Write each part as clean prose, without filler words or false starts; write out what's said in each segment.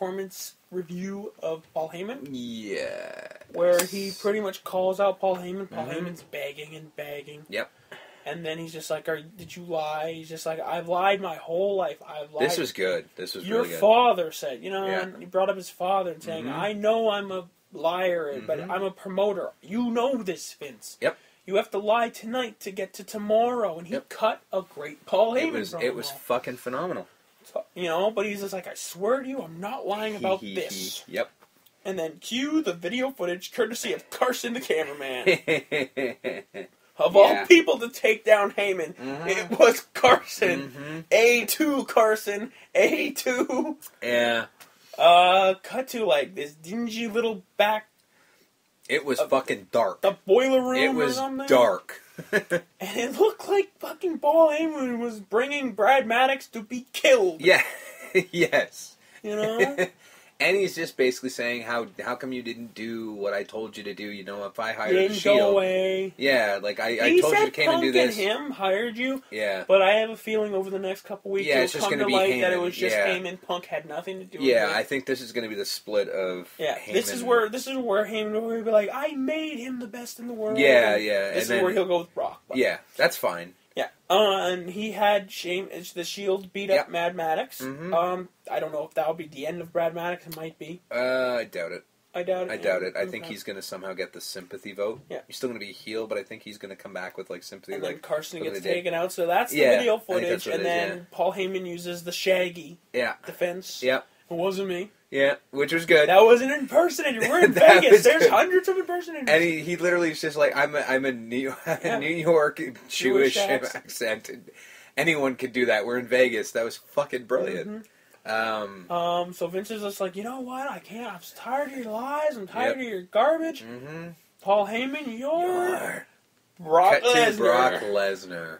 performance review of Paul Heyman. Yeah. Where he pretty much calls out Paul Heyman. Paul Heyman's begging and begging. Yep. And then he's just like, did you lie? He's just like, I've lied my whole life. I've lied. This was good. This was Your really good. father said, and he brought up his father and saying, I know I'm a liar, but I'm a promoter. You know this, Vince. Yep. You have to lie tonight to get to tomorrow. And he cut a great Paul Heyman It was fucking phenomenal. So, but he's just like, I swear to you, I'm not lying about this. Yep. And then cue the video footage courtesy of Carson the cameraman. Of all people to take down Heyman, it was Carson. A2 Carson. A2. Yeah. Cut to like this dingy little back. It was fucking dark. The boiler room. It was or something. dark. And it looked like fucking Paul Heyman was bringing Brad Maddox to be killed. Yeah. Yes. You know? And he's just basically saying, how come you didn't do what I told you to do? You know, if I hired you the didn't Shield. go away. Yeah, like I told you to come and do this. He said Punk and him hired you. Yeah. But I have a feeling over the next couple weeks it's it'll just come going to to be light Heyman. that it was just Heyman. Punk had nothing to do with it. Yeah, I think this is going to be the split of Heyman. This is where Heyman will be like, I made him the best in the world. Yeah. This is where he'll go with Brock. But. Yeah, that's fine. Yeah, and he had the Shield beat up Mad Maddox. I don't know if that'll be the end of Brad Maddox. It might be. I doubt it. I doubt it. I think he's going to somehow get the sympathy vote. Yeah. He's still going to be a heel, but I think he's going to come back with like sympathy. And like then Carson gets taken out, so that's the video footage. And then Paul Heyman uses the Shaggy defense. Yeah. It wasn't me. Yeah, which was good. That was an impersonator. We're in Vegas. There's hundreds of impersonators. And he literally is just like, I'm a New York Jewish accent. And anyone could do that. We're in Vegas. That was fucking brilliant. So Vince is just like, you know what? I can't. I'm tired of your lies. I'm tired of your garbage. Paul Heyman, you're Brock Lesnar. Brock Lesnar.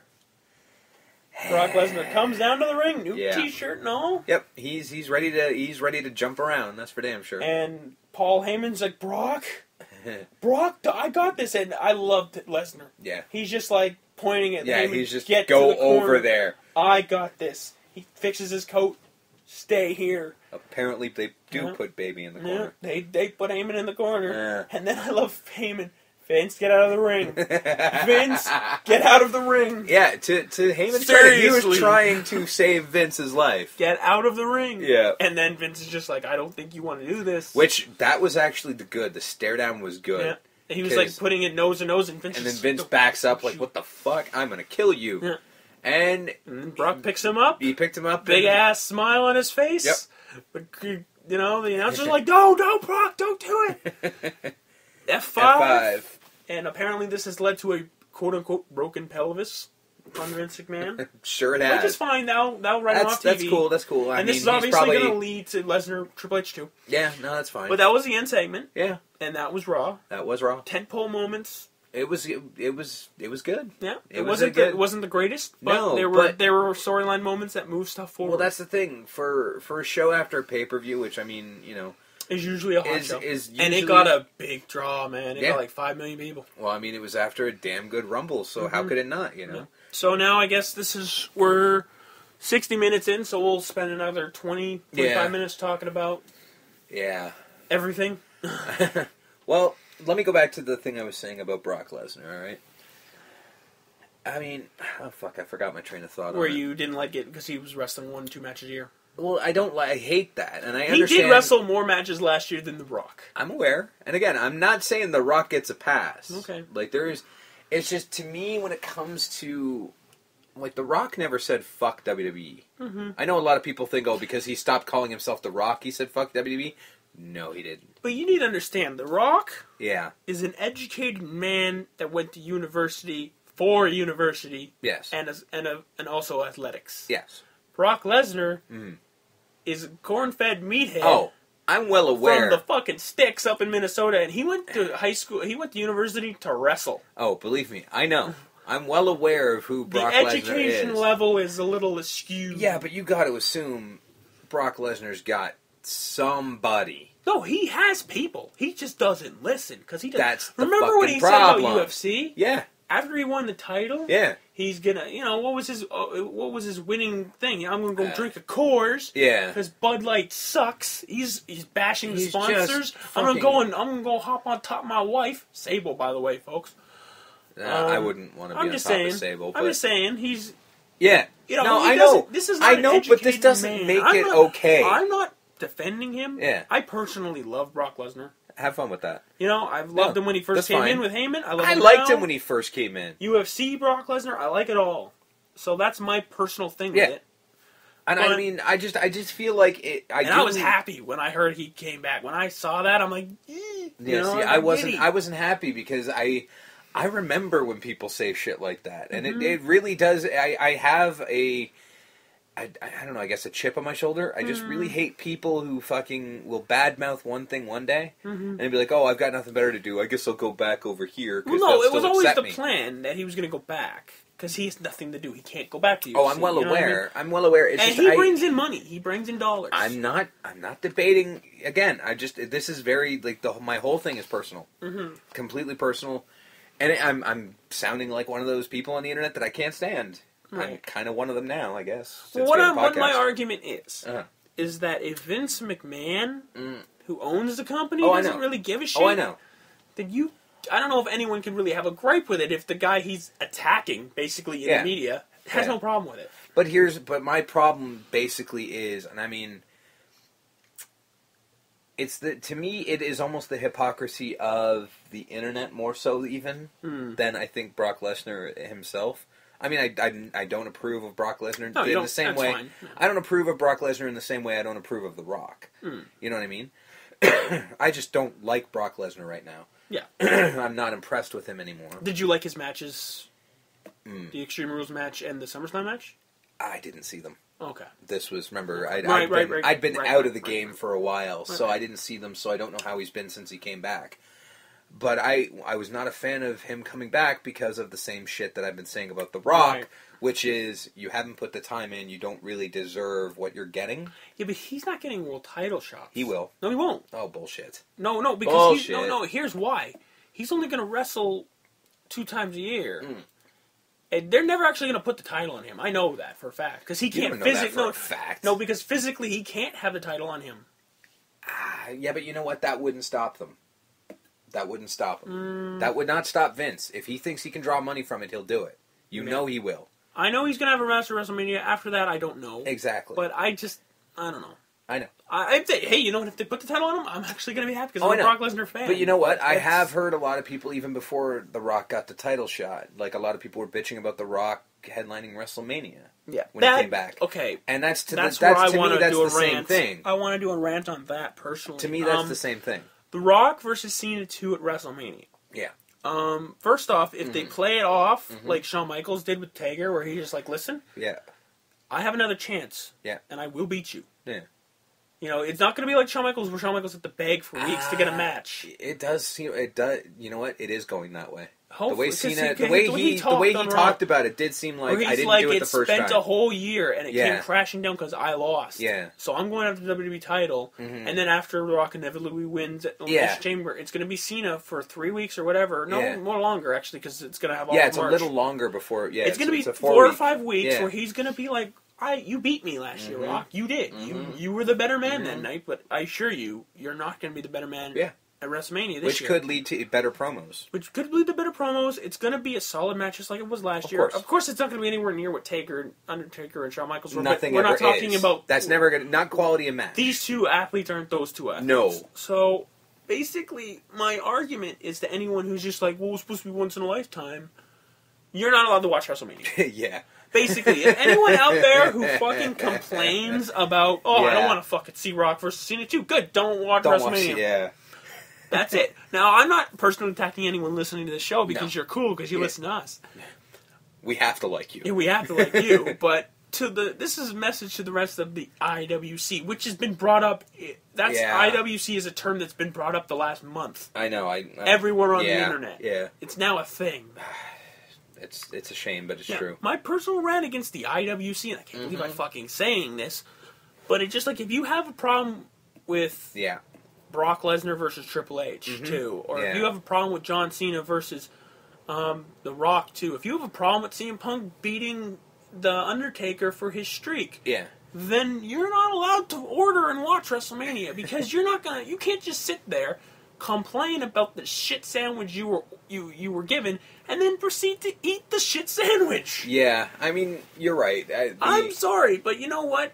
Brock Lesnar comes down to the ring, new T-shirt and all. Yep, he's ready to jump around. That's for damn sure. And Paul Heyman's like, Brock, I got this, and I loved Lesnar. Yeah, he's just like pointing at Heyman. He's just Get go to the corner. over there. I got this. He fixes his coat. Stay here. Apparently, they do put Baby in the corner. They put Heyman in the corner, and then I love Heyman. Vince, get out of the ring. Vince, get out of the ring. Yeah, to Heyman's credit, he was trying to save Vince's life. Get out of the ring. Yeah. And then Vince is just like, I don't think you want to do this. Which, that was actually the stare down was good. Yeah. And he was like putting it nose to nose, and Vince backs up like, what the fuck? I'm going to kill you. Yeah. And Brock picks him up. He picked him up. Big ass smile on his face. Yep. But, the announcer's like, no, Brock, don't do it. F5. And apparently this has led to a quote-unquote broken pelvis on Vince McMahon. Sure it has. Which is fine. That'll run him off TV. That's cool. And this is obviously going to lead to Lesnar Triple H too. Yeah, no, that's fine. But that was the end segment. Yeah. And that was Raw. Tentpole moments. It was good. Yeah. It wasn't the greatest, but there were storyline moments that moved stuff forward. Well, that's the thing. For a show after a pay-per-view, which, I mean, is usually a hot show. And it got a big draw, man. It got like 5 million people. Well, I mean, it was after a damn good Rumble, so how could it not, Yeah. So now I guess we're 60 minutes in, so we'll spend another 25 minutes talking about everything. Well, let me go back to the thing I was saying about Brock Lesnar, alright? I mean, I forgot my train of thought. Where you didn't like it because he was wrestling 1-2 matches a year. Well, I hate that, and I understand. He did wrestle more matches last year than The Rock. I'm aware, and again, I'm not saying The Rock gets a pass. Okay. Like, it's just, to me, when it comes to, like, The Rock never said, fuck WWE. Mm-hmm. I know a lot of people think, because he stopped calling himself The Rock, he said, fuck WWE. No, he didn't. But you need to understand, The Rock is an educated man that went to university for university. Yes. And also athletics. Yes. Brock Lesnar is a corn-fed meathead. Oh, I'm well aware. From the fucking sticks up in Minnesota, and he went to high school, he went to university to wrestle. Oh, believe me, I know. I'm well aware of who Brock Lesnar is. The education level is a little askew. Yeah, but you got to assume Brock Lesnar's got somebody. No, he has people. He just doesn't listen, because he doesn't. That's the Remember fucking when he problem. said about UFC? Yeah. after he won the title, he's gonna, what was his winning thing? I'm gonna go drink a Coors, because Bud Light sucks. He's bashing the sponsors. I'm gonna go hop on top of my wife, Sable, by the way, folks. I wouldn't want to be on top of Sable. I'm just saying he's. Yeah. I know. This is not but this doesn't make it okay. I'm not defending him. Yeah. I personally love Brock Lesnar. Have fun with that. I've loved him when he first came in with Heyman. I liked him when he first came in. UFC Brock Lesnar, I like it all. So that's my personal thing with it. And I mean, I just feel like it. I was happy when I heard he came back. When I saw that, I'm like, I wasn't happy because I remember when people say shit like that, and it really does. I have I don't know, I guess a chip on my shoulder. I just really hate people who fucking will badmouth one thing one day and be like, oh, I've got nothing better to do. I guess I'll go back over here. Well, no, it was always the plan that he was going to go back. Because he has nothing to do. He can't go back to you. Oh, I'm well aware. I mean? I'm well aware. It's and he brings in money. He brings in dollars. I'm not debating. Again, this is very, like, my whole thing is personal. Completely personal. And I'm sounding like one of those people on the internet that I can't stand. Right. I'm kind of one of them now, I guess. Well, what my argument is that if Vince McMahon, who owns the company, doesn't really give a shit, then I don't know if anyone can really have a gripe with it if the guy he's attacking, basically in the media, has no problem with it. But my problem basically is, and I mean, to me, it is almost the hypocrisy of the internet more so even than I think Brock Lesnar himself. I mean, I don't approve of Brock Lesnar in the same way. Fine. No. I don't approve of Brock Lesnar in the same way I don't approve of The Rock. You know what I mean? I just don't like Brock Lesnar right now. Yeah. I'm not impressed with him anymore. Did you like his matches? The Extreme Rules match and the SummerSlam match? I didn't see them. Okay. This was, remember, I'd been out of the game for a while, so I didn't see them, so I don't know how he's been since he came back. But I was not a fan of him coming back because of the same shit that I've been saying about The Rock, which is you haven't put the time in, you don't really deserve what you're getting. Yeah, but he's not getting world title shots. He will. No, he won't. Oh, bullshit. No, because here's why. He's only going to wrestle 2 times a year. And they're never actually going to put the title on him. I know that for a fact. Because he can't physically... No, because physically he can't have the title on him. Yeah, but you know what? That wouldn't stop them. That wouldn't stop him. That would not stop Vince. If he thinks he can draw money from it, he'll do it. You know he will. I know he's going to have a match at WrestleMania. After that, I don't know. Exactly. But I don't know. I know. I'd say, hey, you know what? If they put the title on him, I'm actually going to be happy because I'm a Brock Lesnar fan. But you know what? I have heard a lot of people, even before The Rock got the title shot, like a lot of people were bitching about The Rock headlining WrestleMania. Yeah. When he came back. Okay. And that's where I want to do a rant. Same thing. I want to do a rant on that personally. To me, that's the same thing. The Rock versus Cena 2 at WrestleMania. Yeah. First off, if they play it off like Shawn Michaels did with Taker, where he's just like, listen, I have another chance, and I will beat you. Yeah. You know, it's not going to be like Shawn Michaels, where Shawn Michaels had to beg for weeks to get a match. It does. It does. You know what? It is going that way. Hopefully, the way he talked about it did seem like I didn't do it the first time. It spent a whole year and it came crashing down because I lost. Yeah. So I'm going after the WWE title, and then after The Rock inevitably wins at Elimination Chamber, it's going to be Cena for 3 weeks or whatever. No, more longer actually, because it's going to have all it's March. A little longer before. Yeah, it's going to be 4 or 5 weeks where he's going to be like, you beat me last year, Rock. You did. You were the better man that night, but I assure you, you're not going to be the better man. Yeah. At WrestleMania this year. Which could lead to better promos. It's going to be a solid match just like it was last year. Of course, it's not going to be anywhere near what Taker, Undertaker, and Shawn Michaels were. Nothing we're ever not talking about... That's never going to... Not quality of match. These two athletes aren't those two athletes. No. So, basically, my argument is to anyone who's just like, well, it was supposed to be once in a lifetime, you're not allowed to watch WrestleMania. Yeah. Basically, if anyone out there who fucking complains about, I don't want to fucking see Rock versus Cena 2, good, don't watch WrestleMania. That's it. Now, I'm not personally attacking anyone listening to this show because you're cool, because you listen to us. We have to like you. Yeah, we have to like you, but this is a message to the rest of the IWC, which has been brought up. IWC is a term that's been brought up the last month. I know. Everywhere on the internet. Yeah. It's now a thing. It's a shame, but it's true. My personal rant against the IWC, and I can't believe I'm fucking saying this, but it's just like, if you have a problem with Brock Lesnar versus Triple H, too, or if you have a problem with John Cena versus The Rock too. If you have a problem with CM Punk beating the Undertaker for his streak, then you're not allowed to order and watch WrestleMania because you can't just sit there, complain about the shit sandwich you were given, and then proceed to eat the shit sandwich. Yeah, I mean, you're right. I'm sorry, but you know what?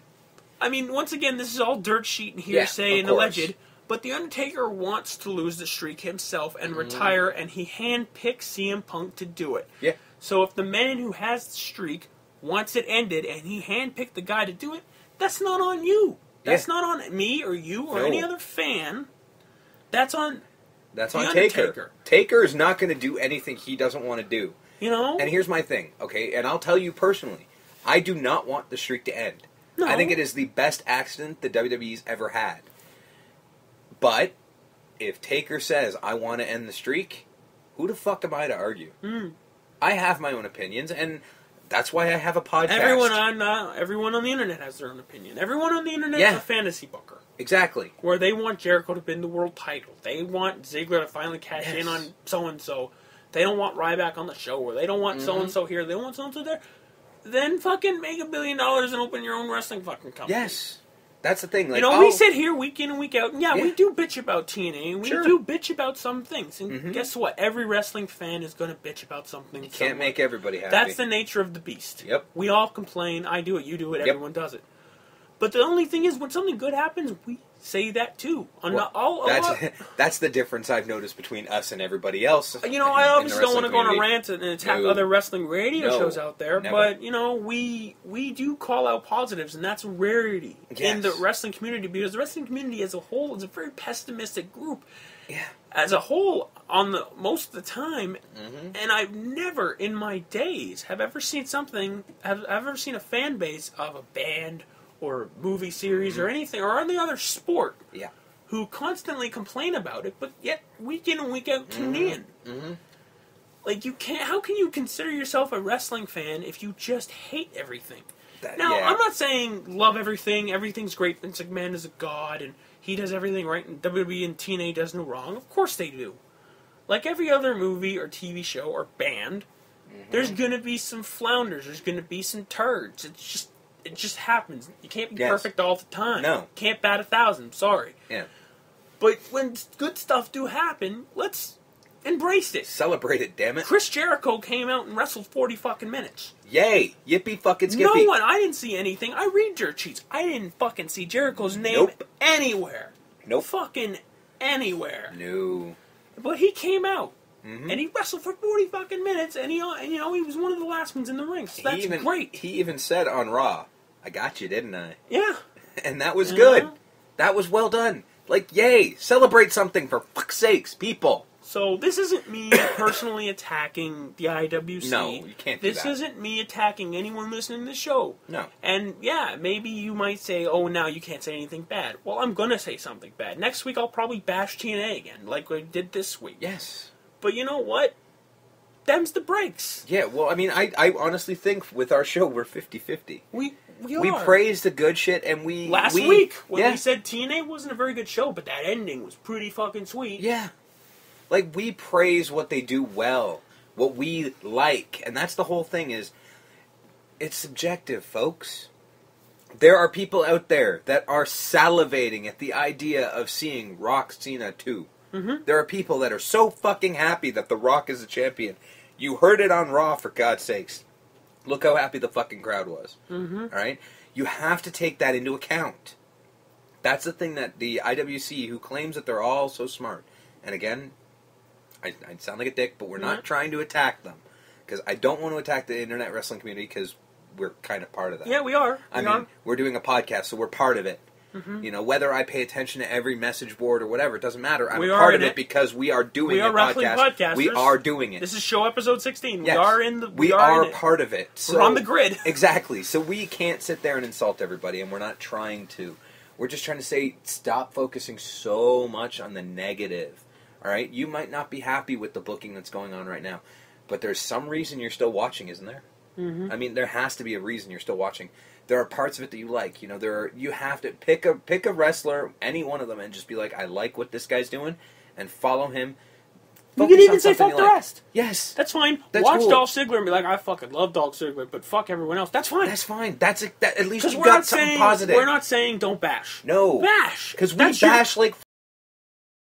I mean, once again, this is all dirt sheet and hearsay and alleged, but The Undertaker wants to lose the streak himself and retire, and he handpicked CM Punk to do it. Yeah. So if the man who has the streak wants it ended and he handpicked the guy to do it, that's not on you. That's not on me or you or any other fan. That's on Taker. Taker is not going to do anything he doesn't want to do. You know? And here's my thing, okay? And I'll tell you personally, I do not want the streak to end. No. I think it is the best accident the WWE's ever had. But if Taker says, I want to end the streak, who the fuck am I to argue? I have my own opinions, and that's why I have a podcast. Everyone on the internet has their own opinion. Everyone on the internet is a fantasy booker. Exactly. Where they want Jericho to win the world title. They want Ziggler to finally cash in on so-and-so. They don't want Ryback on the show, or they don't want so-and-so here. They want so-and-so there. Then fucking make $1 billion and open your own wrestling fucking company. Yes. That's the thing. Like, we sit here week in and week out, and we do bitch about TNA, and we do bitch about some things. And guess what? Every wrestling fan is going to bitch about something. You can't make everybody happy. That's the nature of the beast. Yep. We all complain. I do it. You do it. Everyone does it. But the only thing is, when something good happens, we say that too. That's the difference I've noticed between us and everybody else. I obviously don't want to go on a rant and attack other wrestling radio shows out there, but we do call out positives, and that's a rarity in the wrestling community, because the wrestling community as a whole is a very pessimistic group. Yeah. As a whole, most of the time, and I've never in my days have ever seen a fan base of a band or movie series or anything, or any other sport, who constantly complain about it, but yet week in and week out tune in. Like, how can you consider yourself a wrestling fan if you just hate everything? I'm not saying love everything, everything's great, Vince McMahon is a god, and he does everything right, and WWE and TNA does no wrong. Of course they do. Like every other movie or TV show or band, there's going to be some flounders, there's going to be some turds. It just happens. You can't be perfect all the time. No. Can't bat 1,000. Sorry. Yeah. But when good stuff do happen, let's embrace it. Celebrate it, damn it. Chris Jericho came out and wrestled 40 fucking minutes. Yay. Yippee fucking skippy. I didn't see anything. I read dirt sheets. I didn't fucking see Jericho's name anywhere. Fucking anywhere. No. But he came out. And he wrestled for 40 fucking minutes, and he was one of the last ones in the ring. So that's great. He even said on Raw, I got you, didn't I? Yeah. And that was good. That was well done. Like, yay. Celebrate something, for fuck's sakes, people. So this isn't me personally attacking the IWC. No, you can't do that. This isn't me attacking anyone listening to the show. No. And maybe you might say, oh, now you can't say anything bad. Well, I'm going to say something bad. Next week I'll probably bash TNA again, like I did this week. Yes. But you know what? Them's the breaks. Yeah, well, I mean, I honestly think with our show, we're 50-50. We We praise the good shit, and Last week, when we said TNA wasn't a very good show, but that ending was pretty fucking sweet. Yeah. Like, we praise what they do well, what we like, and that's the whole thing is, it's subjective, folks. There are people out there that are salivating at the idea of seeing Rock Cena 2. Mm-hmm. There are people that are so fucking happy that The Rock is a champion. You heard it on Raw, for God's sakes. Look how happy the fucking crowd was. Mm-hmm. All right? You have to take that into account. That's the thing that the IWC, who claims that they're all so smart, and again, I sound like a dick, but we're not trying to attack them. Because I don't want to attack the internet wrestling community, because we're kind of part of that. Yeah, we are. I mean, we're doing a podcast, so we're part of it. Mm-hmm. You know, whether I pay attention to every message board or whatever, it doesn't matter. I'm part of it because we are doing a podcast. We are doing it. This is show episode 16. Yes. We are in the. We are part of it. So, we're on the grid. Exactly. So we can't sit there and insult everybody, and we're not trying to. We're just trying to say, stop focusing so much on the negative. All right? You might not be happy with the booking that's going on right now, but there's some reason you're still watching, isn't there? Mm-hmm. I mean, there has to be a reason you're still watching. There are parts of it that you like. You know, you have to pick a wrestler, any one of them, and just be like, I like what this guy's doing, and follow him You can even say fuck the rest. Yes. That's fine. That's Watch cool. Dolph Ziggler and be like, I fucking love Dolph Ziggler, but fuck everyone else. That's fine. That's fine. At least you we're got not something saying, positive. We're not saying don't bash. No. Bash. Because we bash like